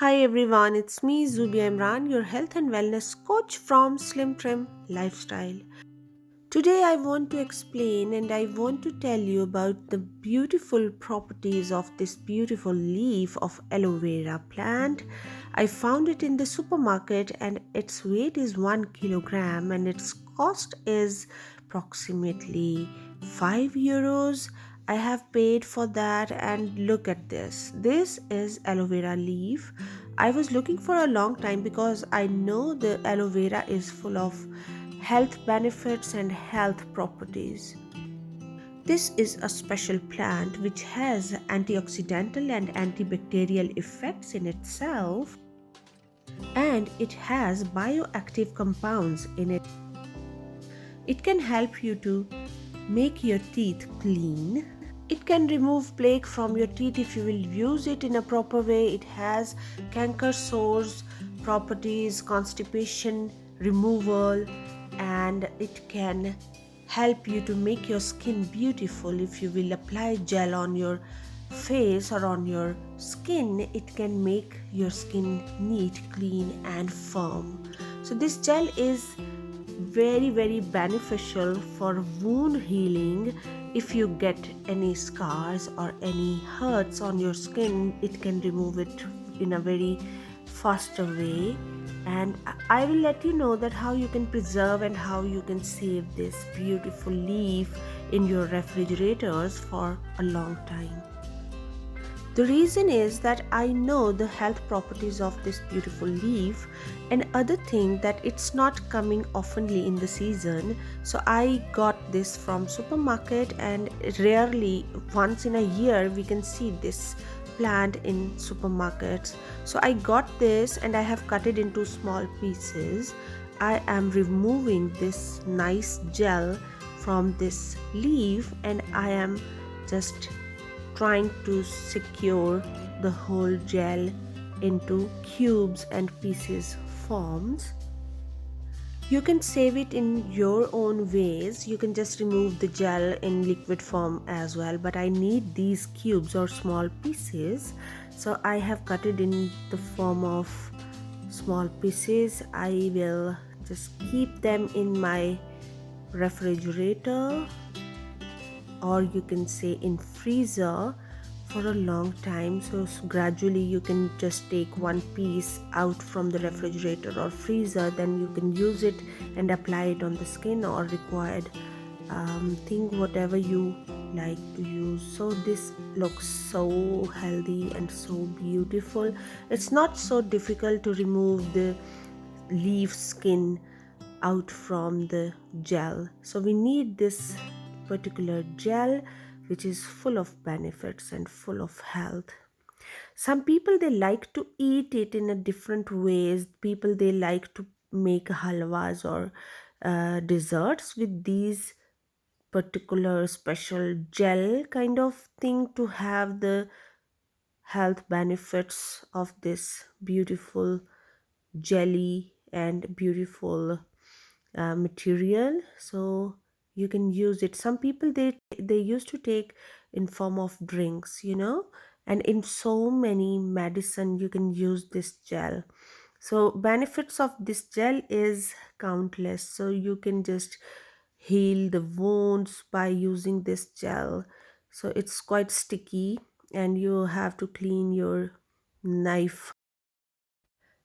Hi everyone, it's me Zubia Imran, your health and wellness coach from Slim Trim Lifestyle. Today I want to explain and I want to tell you about the beautiful properties of this beautiful leaf of aloe vera plant. I found it in the supermarket and its weight is 1 kilogram and its cost is approximately 5 euros. I have paid for that and look at this. This is aloe vera leaf. I was looking for a long time because I know the aloe vera is full of health benefits and health properties. This is a special plant which has antioxidant and antibacterial effects in itself, and it has bioactive compounds in it. It can help you to make your teeth clean. It can remove plaque from your teeth if you will use it in a proper way. It has canker sores properties, constipation removal, and it can help you to make your skin beautiful. If you will apply gel on your face or on your skin, it can make your skin neat, clean, and firm. So, this gel is very beneficial for wound healing. If you get any scars or any hurts on your skin, it can remove it in a very faster way. And I will let you know that how you can preserve and how you can save this beautiful leaf in your refrigerators for a long time. The reason is that I know the health properties of this beautiful leaf, and other thing that it's not coming oftenly in the season. So I got this from supermarket, and rarely once in a year we can see this plant in supermarkets. So I got this and I have cut it into small pieces. I am removing this nice gel from this leaf and I am just trying to secure the whole gel into cubes and pieces forms. You can save it in your own ways. You can just remove the gel in liquid form as well, but I need these cubes or small pieces, so I have cut it in the form of small pieces. I will just keep them in my refrigerator, or you can say in freezer, for a long time. So gradually you can just take one piece out from the refrigerator or freezer, then you can use it and apply it on the skin or required thing, whatever you like to use. So this looks so healthy and so beautiful. It's not so difficult to remove the leaf skin out from the gel. So we need this particular gel which is full of benefits and full of health. Some people they like to eat it in a different ways. People they like to make halwas or desserts with these particular special gel kind of thing to have the health benefits of this beautiful jelly and beautiful material. So you can use it. Some people they used to take in form of drinks, and in so many medicine you can use this gel. So benefits of this gel is countless. So you can just heal the wounds by using this gel. So it's quite sticky and you have to clean your knife.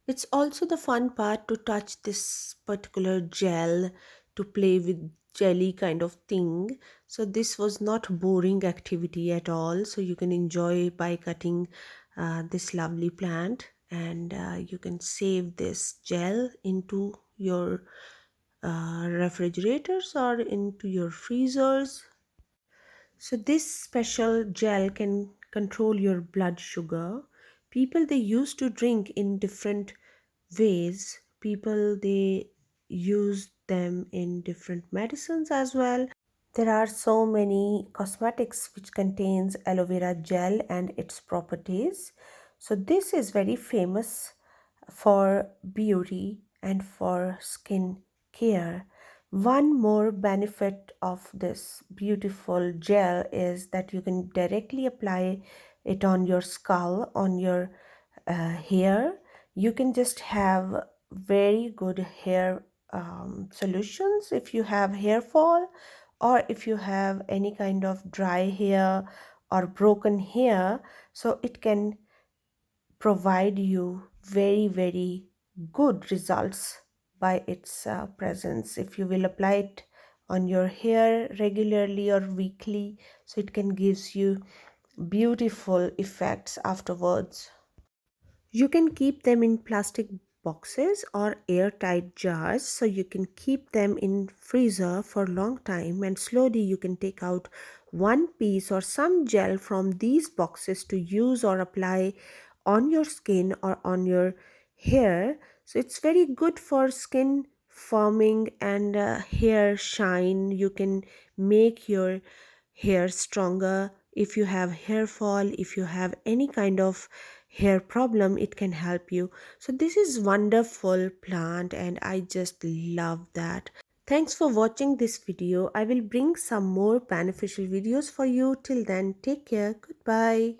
It's also the fun part to touch this particular gel, to play with jelly kind of thing. So this was not boring activity at all. So you can enjoy by cutting this lovely plant, and you can save this gel into your refrigerators or into your freezers. So this special gel can control your blood sugar. People they used to drink in different ways. People they use them in different medicines as well. There are so many cosmetics which contains aloe vera gel and its properties. So this is very famous for beauty and for skin care. One more benefit of this beautiful gel is that you can directly apply it on your skull, on your hair, you can just have very good hair solutions if you have hair fall, or if you have any kind of dry hair or broken hair. So it can provide you very good results by its presence if you will apply it on your hair regularly or weekly. So it can gives you beautiful effects afterwards. You can keep them in plastic boxes or airtight jars, so you can keep them in freezer for a long time, and slowly you can take out one piece or some gel from these boxes to use or apply on your skin or on your hair. So it's very good for skin firming and hair shine. You can make your hair stronger. If you have hair fall, if you have any kind of hair problem, it can help you. So this is wonderful plant and I just love that. Thanks for watching this video. I will bring some more beneficial videos for you. Till then, take care. Goodbye.